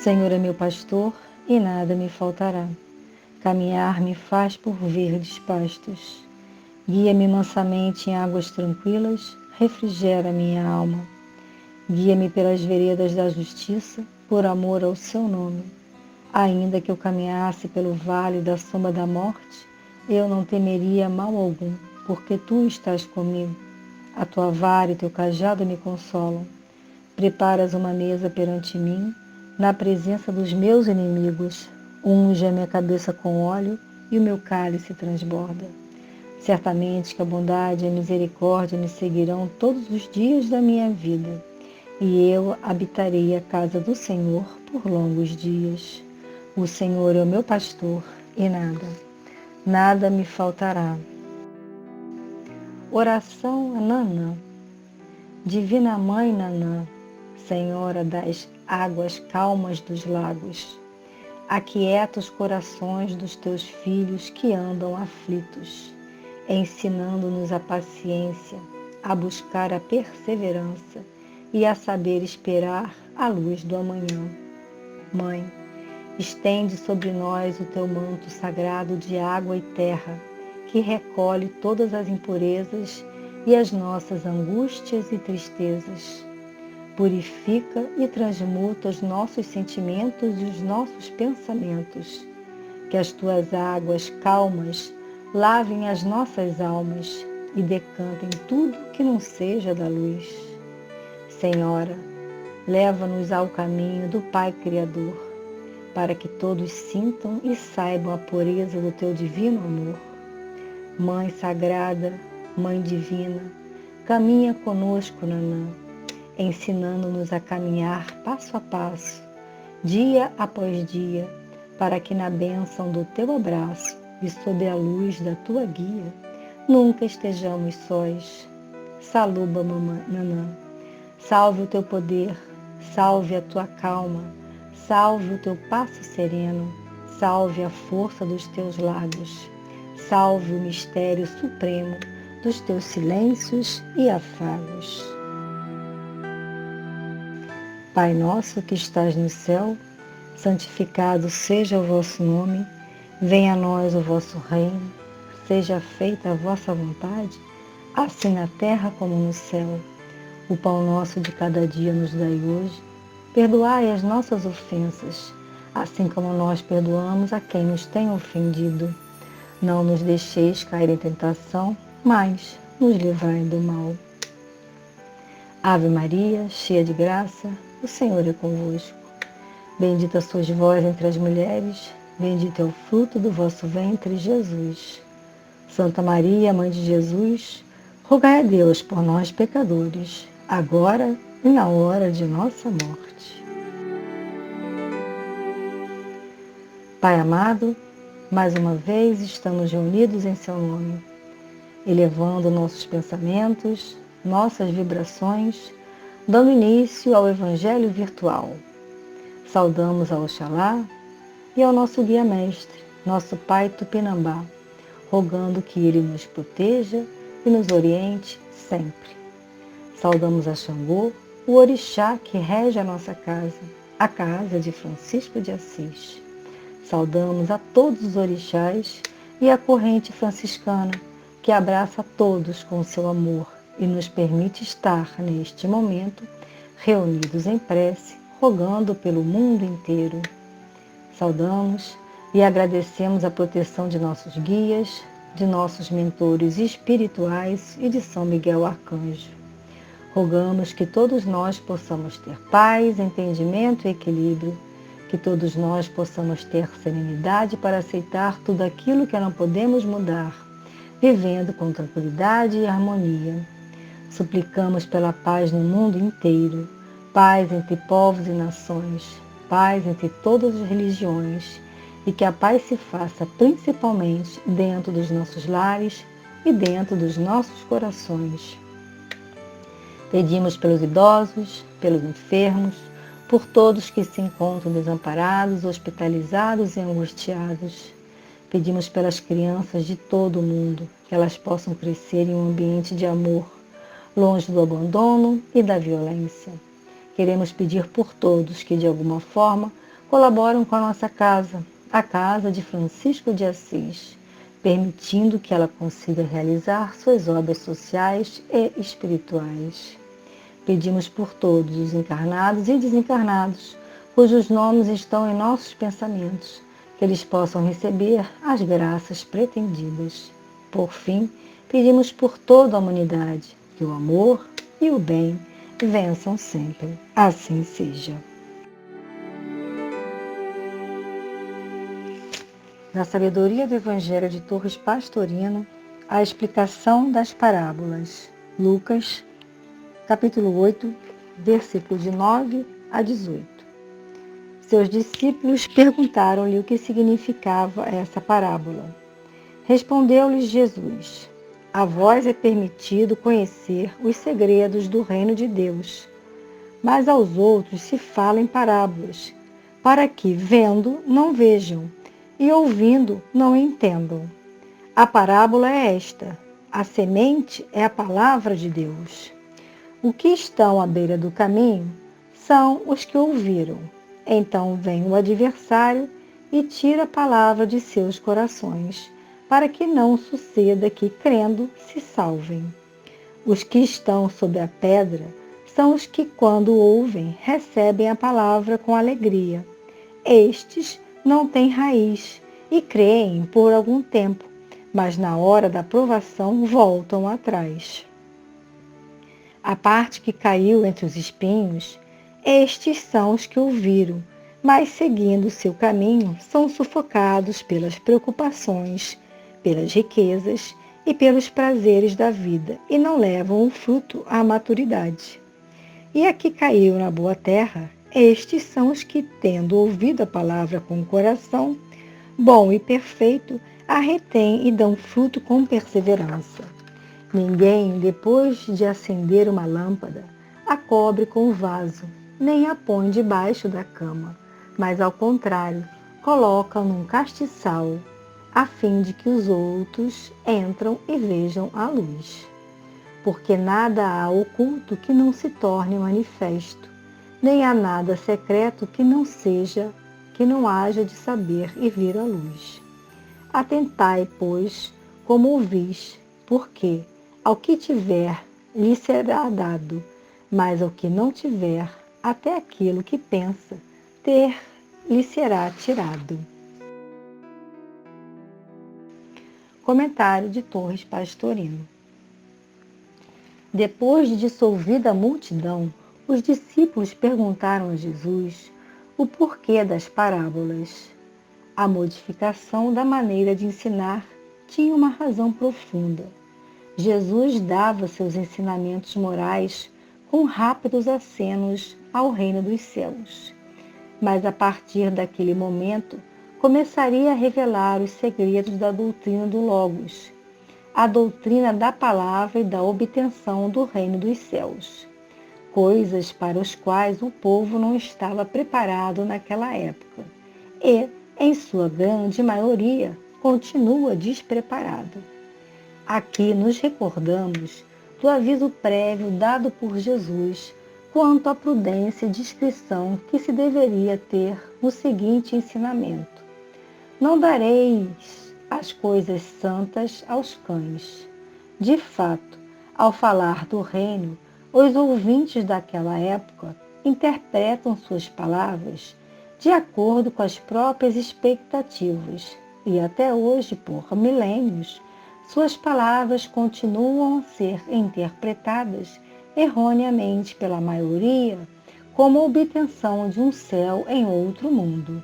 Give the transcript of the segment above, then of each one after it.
Senhor é meu pastor e nada me faltará. Caminhar me faz por verdes pastos. Guia-me mansamente em águas tranquilas, refrigera minha alma. Guia-me pelas veredas da justiça, por amor ao seu nome. Ainda que eu caminhasse pelo vale da sombra da morte, eu não temeria mal algum, porque tu estás comigo. A tua vara e teu cajado me consolam. Preparas uma mesa perante mim, na presença dos meus inimigos. Unge a minha cabeça com óleo e o meu cálice transborda. Certamente que a bondade e a misericórdia me seguirão todos os dias da minha vida, e eu habitarei a casa do Senhor por longos dias. O Senhor é o meu pastor e nada me faltará. Oração a Nanã. Divina Mãe Nanã, Senhora das águas calmas dos lagos, aquieta os corações dos teus filhos que andam aflitos, ensinando-nos a paciência, a buscar a perseverança e a saber esperar a luz do amanhã. Mãe, estende sobre nós o teu manto sagrado de água e terra, que recolhe todas as impurezas e as nossas angústias e tristezas. Purifica e transmuta os nossos sentimentos e os nossos pensamentos. Que as tuas águas calmas lavem as nossas almas e decantem tudo que não seja da luz. Senhora, leva-nos ao caminho do Pai Criador, para que todos sintam e saibam a pureza do teu divino amor. Mãe sagrada, Mãe divina, caminha conosco, Nanã, ensinando-nos a caminhar passo a passo, dia após dia, para que na bênção do teu abraço e sob a luz da tua guia, nunca estejamos sós. Saluba, mamãe Nanã. Salve o teu poder, salve a tua calma, salve o teu passo sereno, salve a força dos teus lábios, salve o mistério supremo dos teus silêncios e afagos. Pai nosso que estás no céu, santificado seja o vosso nome, venha a nós o vosso reino, seja feita a vossa vontade, assim na terra como no céu. O pão nosso de cada dia nos dai hoje, perdoai as nossas ofensas, assim como nós perdoamos a quem nos tem ofendido. Não nos deixeis cair em tentação, mas nos livrai do mal. Ave Maria, cheia de graça, o Senhor é convosco. Bendita sois vós entre as mulheres, bendito é o fruto do vosso ventre, Jesus. Santa Maria, Mãe de Jesus, rogai a Deus por nós, pecadores, agora e na hora de nossa morte. Pai amado, mais uma vez estamos reunidos em seu nome, elevando nossos pensamentos, nossas vibrações, dando início ao Evangelho virtual. Saudamos ao Oxalá e ao nosso guia-mestre, nosso Pai Tupinambá, rogando que ele nos proteja e nos oriente sempre. Saudamos a Xangô, o orixá que rege a nossa casa, a casa de Francisco de Assis. Saudamos a todos os orixás e a corrente franciscana, que abraça a todos com seu amor e nos permite estar, neste momento, reunidos em prece, rogando pelo mundo inteiro. Saudamos e agradecemos a proteção de nossos guias, de nossos mentores espirituais e de São Miguel Arcanjo. Rogamos que todos nós possamos ter paz, entendimento e equilíbrio, que todos nós possamos ter serenidade para aceitar tudo aquilo que não podemos mudar, vivendo com tranquilidade e harmonia. Suplicamos pela paz no mundo inteiro, paz entre povos e nações, paz entre todas as religiões, e que a paz se faça principalmente dentro dos nossos lares e dentro dos nossos corações. Pedimos pelos idosos, pelos enfermos, por todos que se encontram desamparados, hospitalizados e angustiados. Pedimos pelas crianças de todo o mundo, que elas possam crescer em um ambiente de amor, longe do abandono e da violência. Queremos pedir por todos que, de alguma forma, colaboram com a nossa casa, a casa de Francisco de Assis, permitindo que ela consiga realizar suas obras sociais e espirituais. Pedimos por todos os encarnados e desencarnados, cujos nomes estão em nossos pensamentos, que eles possam receber as graças pretendidas. Por fim, pedimos por toda a humanidade, que o amor e o bem vençam sempre. Assim seja. Na sabedoria do Evangelho de Torres Pastorino, a explicação das parábolas. Lucas, capítulo 8, versículos de 9 a 18. Seus discípulos perguntaram-lhe o que significava essa parábola. Respondeu-lhes Jesus: A vós é permitido conhecer os segredos do reino de Deus, mas aos outros se fala em parábolas, para que, vendo, não vejam, e ouvindo, não entendam. A parábola é esta: a semente é a palavra de Deus. O que estão à beira do caminho são os que ouviram. Então vem o adversário e tira a palavra de seus corações, para que não suceda que, crendo, se salvem. Os que estão sob a pedra são os que, quando ouvem, recebem a palavra com alegria. Estes não têm raiz e creem por algum tempo, mas na hora da provação voltam atrás. A parte que caiu entre os espinhos, estes são os que ouviram, mas seguindo seu caminho, são sufocados pelas preocupações, pelas riquezas e pelos prazeres da vida, e não levam o fruto à maturidade. E a que caiu na boa terra, estes são os que, tendo ouvido a palavra com o coração, bom e perfeito, a retêm e dão fruto com perseverança. Ninguém, depois de acender uma lâmpada, a cobre com o vaso, nem a põe debaixo da cama, mas, ao contrário, coloca num castiçal, a fim de que os outros entram e vejam a luz. Porque nada há oculto que não se torne manifesto, nem há nada secreto que não haja de saber e vir à luz. Atentai, pois, como ouvis, porque ao que tiver lhe será dado, mas ao que não tiver, até aquilo que pensa ter lhe será tirado. Comentário de Torres Pastorino. Depois de dissolvida a multidão, os discípulos perguntaram a Jesus o porquê das parábolas. A modificação da maneira de ensinar tinha uma razão profunda. Jesus dava seus ensinamentos morais com rápidos acenos ao reino dos céus. Mas a partir daquele momento, começaria a revelar os segredos da doutrina do Logos, a doutrina da palavra e da obtenção do reino dos céus, coisas para os quais o povo não estava preparado naquela época e, em sua grande maioria, continua despreparado. Aqui nos recordamos do aviso prévio dado por Jesus quanto à prudência e discrição que se deveria ter no seguinte ensinamento: não dareis as coisas santas aos cães. De fato, ao falar do reino, os ouvintes daquela época interpretam suas palavras de acordo com as próprias expectativas e até hoje, por milênios, suas palavras continuam a ser interpretadas erroneamente pela maioria como a obtenção de um céu em outro mundo.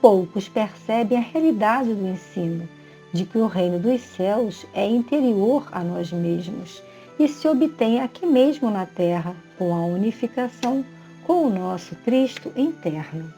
Poucos percebem a realidade do ensino, de que o reino dos céus é interior a nós mesmos e se obtém aqui mesmo na terra, com a unificação com o nosso Cristo interno.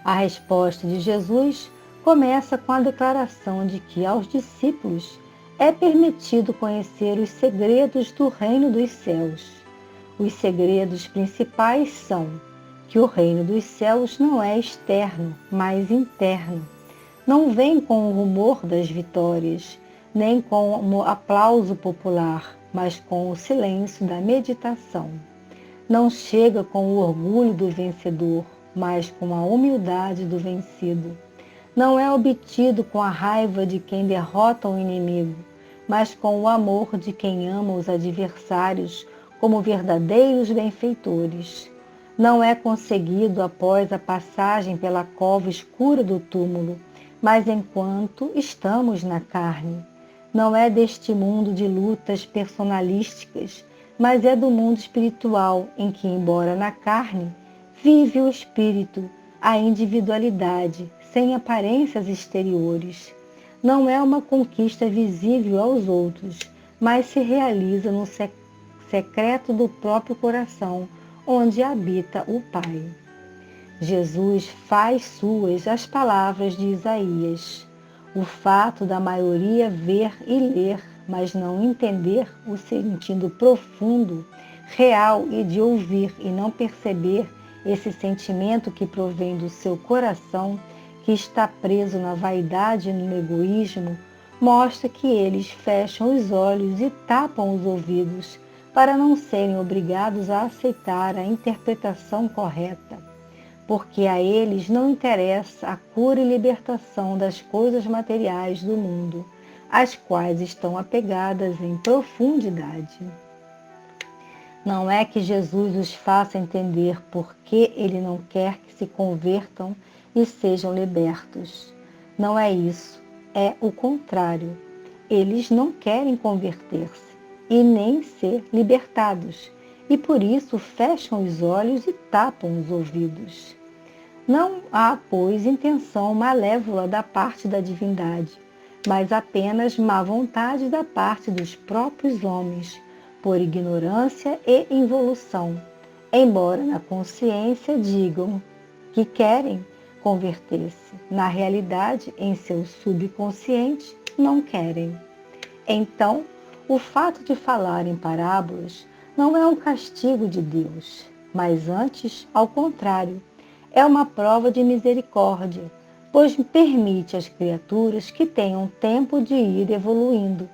A resposta de Jesus começa com a declaração de que aos discípulos é permitido conhecer os segredos do reino dos céus. Os segredos principais são que o reino dos céus não é externo, mas interno. Não vem com o rumor das vitórias, nem com o aplauso popular, mas com o silêncio da meditação. Não chega com o orgulho do vencedor, mas com a humildade do vencido. Não é obtido com a raiva de quem derrota o inimigo, mas com o amor de quem ama os adversários como verdadeiros benfeitores. Não é conseguido após a passagem pela cova escura do túmulo, mas enquanto estamos na carne. Não é deste mundo de lutas personalísticas, mas é do mundo espiritual, em que, embora na carne, vive o espírito, a individualidade, sem aparências exteriores. Não é uma conquista visível aos outros, mas se realiza no secreto do próprio coração, onde habita o Pai. Jesus faz suas as palavras de Isaías. O fato da maioria ver e ler, mas não entender o sentido profundo, real e de ouvir e não perceber esse sentimento que provém do seu coração, que está preso na vaidade e no egoísmo, mostra que eles fecham os olhos e tapam os ouvidos para não serem obrigados a aceitar a interpretação correta, porque a eles não interessa a cura e libertação das coisas materiais do mundo, às quais estão apegadas em profundidade. Não é que Jesus os faça entender por que ele não quer que se convertam e sejam libertos. Não é isso, é o contrário. Eles não querem converter-se e nem ser libertados, e por isso fecham os olhos e tapam os ouvidos. Não há, pois, intenção malévola da parte da divindade, mas apenas má vontade da parte dos próprios homens, por ignorância e involução, embora na consciência digam que querem converter-se. Na realidade, em seu subconsciente, não querem. Então, o fato de falar em parábolas não é um castigo de Deus, mas antes, ao contrário, é uma prova de misericórdia, pois permite às criaturas que tenham tempo de ir evoluindo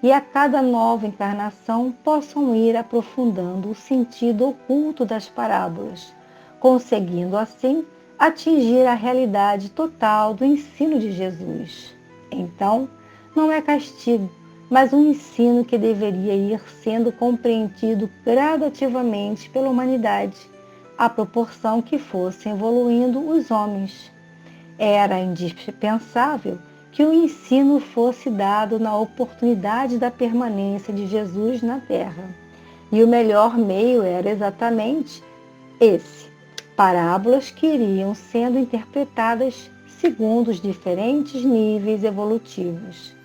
e a cada nova encarnação possam ir aprofundando o sentido oculto das parábolas, conseguindo assim atingir a realidade total do ensino de Jesus. Então, não é castigo, mas um ensino que deveria ir sendo compreendido gradativamente pela humanidade, à proporção que fossem evoluindo os homens. Era indispensável que o ensino fosse dado na oportunidade da permanência de Jesus na Terra. E o melhor meio era exatamente esse: parábolas que iriam sendo interpretadas segundo os diferentes níveis evolutivos.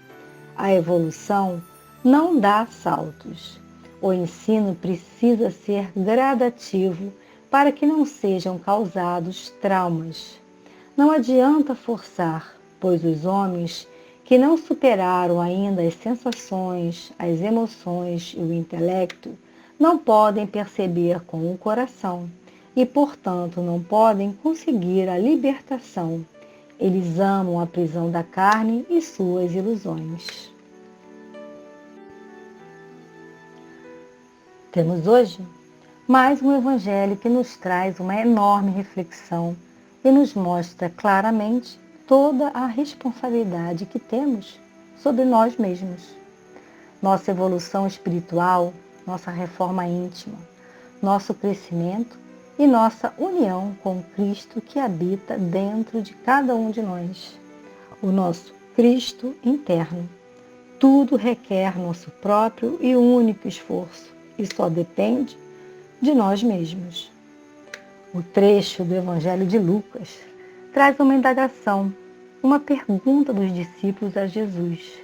A evolução não dá saltos. O ensino precisa ser gradativo para que não sejam causados traumas. Não adianta forçar, pois os homens que não superaram ainda as sensações, as emoções e o intelecto não podem perceber com o coração e, portanto, não podem conseguir a libertação. Eles amam a prisão da carne e suas ilusões. Temos hoje mais um evangelho que nos traz uma enorme reflexão e nos mostra claramente toda a responsabilidade que temos sobre nós mesmos. Nossa evolução espiritual, nossa reforma íntima, nosso crescimento e nossa união com Cristo que habita dentro de cada um de nós. O nosso Cristo interno. Tudo requer nosso próprio e único esforço e só depende de nós mesmos. O trecho do Evangelho de Lucas traz uma indagação, uma pergunta dos discípulos a Jesus.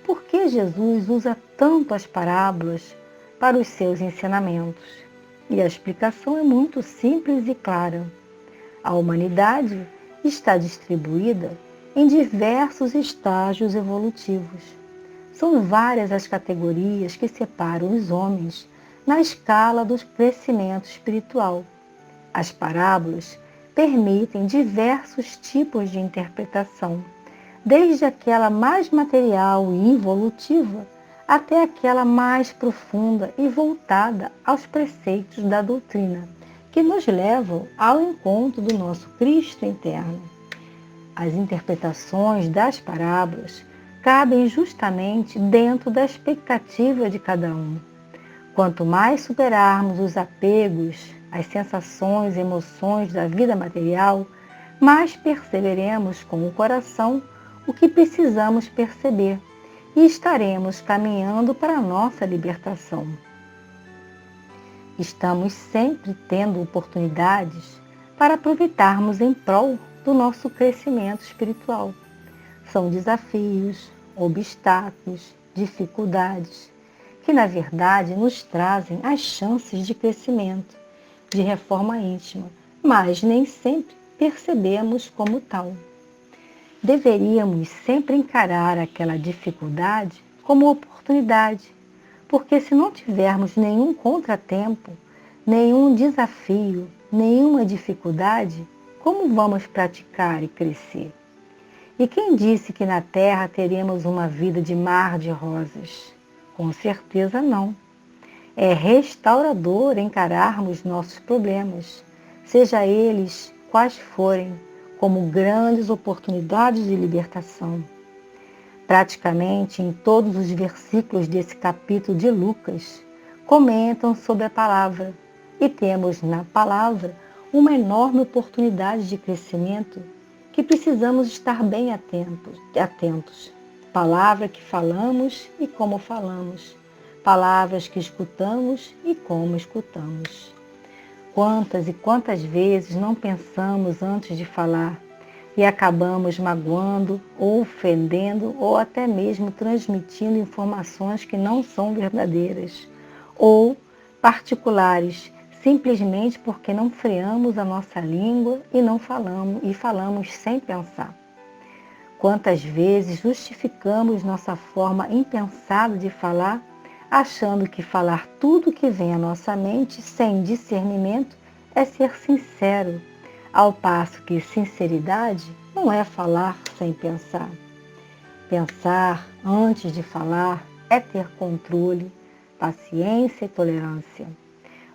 Por que Jesus usa tanto as parábolas para os seus ensinamentos? E a explicação é muito simples e clara. A humanidade está distribuída em diversos estágios evolutivos. São várias as categorias que separam os homens na escala do crescimento espiritual. As parábolas permitem diversos tipos de interpretação, desde aquela mais material e involutiva até aquela mais profunda e voltada aos preceitos da doutrina, que nos levam ao encontro do nosso Cristo interno. As interpretações das parábolas cabem justamente dentro da expectativa de cada um. Quanto mais superarmos os apegos, as sensações e emoções da vida material, mais perceberemos com o coração o que precisamos perceber e estaremos caminhando para a nossa libertação. Estamos sempre tendo oportunidades para aproveitarmos em prol do nosso crescimento espiritual. São desafios, obstáculos, dificuldades, que na verdade nos trazem as chances de crescimento, de reforma íntima, mas nem sempre percebemos como tal. Deveríamos sempre encarar aquela dificuldade como oportunidade, porque se não tivermos nenhum contratempo, nenhum desafio, nenhuma dificuldade, como vamos praticar e crescer? E quem disse que na Terra teremos uma vida de mar de rosas? Com certeza não. É restaurador encararmos nossos problemas, seja eles quais forem, como grandes oportunidades de libertação. Praticamente em todos os versículos desse capítulo de Lucas, comentam sobre a palavra, e temos na palavra uma enorme oportunidade de crescimento que precisamos estar bem atentos. Palavra que falamos e como falamos. Palavras que escutamos e como escutamos. Quantas e quantas vezes não pensamos antes de falar e acabamos magoando ou ofendendo ou até mesmo transmitindo informações que não são verdadeiras ou particulares, simplesmente porque não freamos a nossa língua e falamos sem pensar. Quantas vezes justificamos nossa forma impensada de falar, achando que falar tudo que vem à nossa mente sem discernimento é ser sincero, ao passo que sinceridade não é falar sem pensar. Pensar antes de falar é ter controle, paciência e tolerância.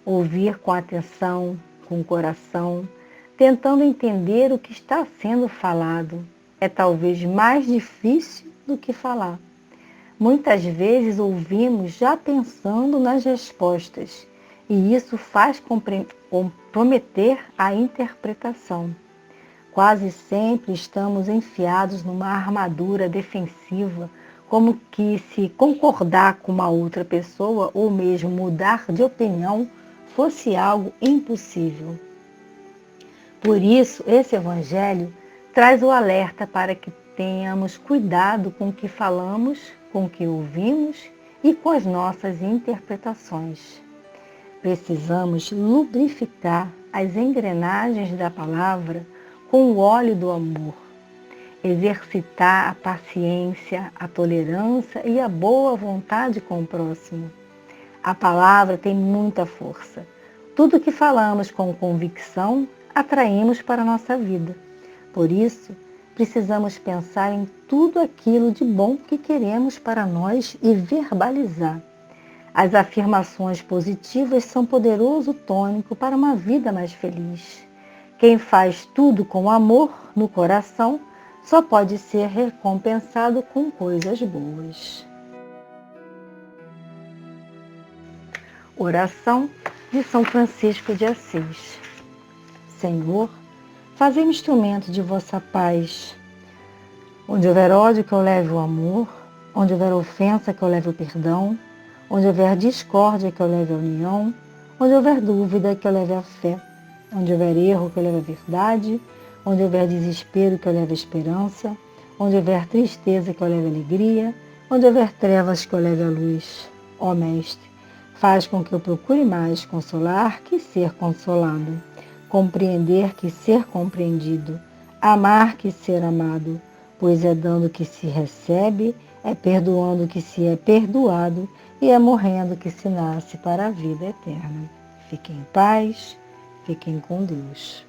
Ouvir com atenção, com o coração, tentando entender o que está sendo falado, é talvez mais difícil do que falar. Muitas vezes ouvimos já pensando nas respostas, e isso faz comprometer a interpretação. Quase sempre estamos enfiados numa armadura defensiva, como que se concordar com uma outra pessoa ou mesmo mudar de opinião fosse algo impossível. Por isso, esse evangelho traz o alerta para que tenhamos cuidado com o que falamos, com o que ouvimos e com as nossas interpretações. Precisamos lubrificar as engrenagens da palavra com o óleo do amor, exercitar a paciência, a tolerância e a boa vontade com o próximo. A palavra tem muita força. Tudo que falamos com convicção, atraímos para a nossa vida. Por isso, precisamos pensar em tudo aquilo de bom que queremos para nós e verbalizar. As afirmações positivas são poderoso tônico para uma vida mais feliz. Quem faz tudo com amor no coração só pode ser recompensado com coisas boas. Oração de São Francisco de Assis. Senhor, fazei-me instrumento de vossa paz. Onde houver ódio, que eu leve o amor. Onde houver ofensa, que eu leve o perdão. Onde houver discórdia, que eu leve a união. Onde houver dúvida, que eu leve a fé. Onde houver erro, que eu leve a verdade. Onde houver desespero, que eu leve a esperança. Onde houver tristeza, que eu leve a alegria. Onde houver trevas, que eu leve a luz. Ó Mestre, faz com que eu procure mais consolar que ser consolado. Compreender que ser compreendido. Amar que ser amado. Pois é dando que se recebe, é perdoando que se é perdoado e é morrendo que se nasce para a vida eterna. Fiquem em paz, fiquem com Deus.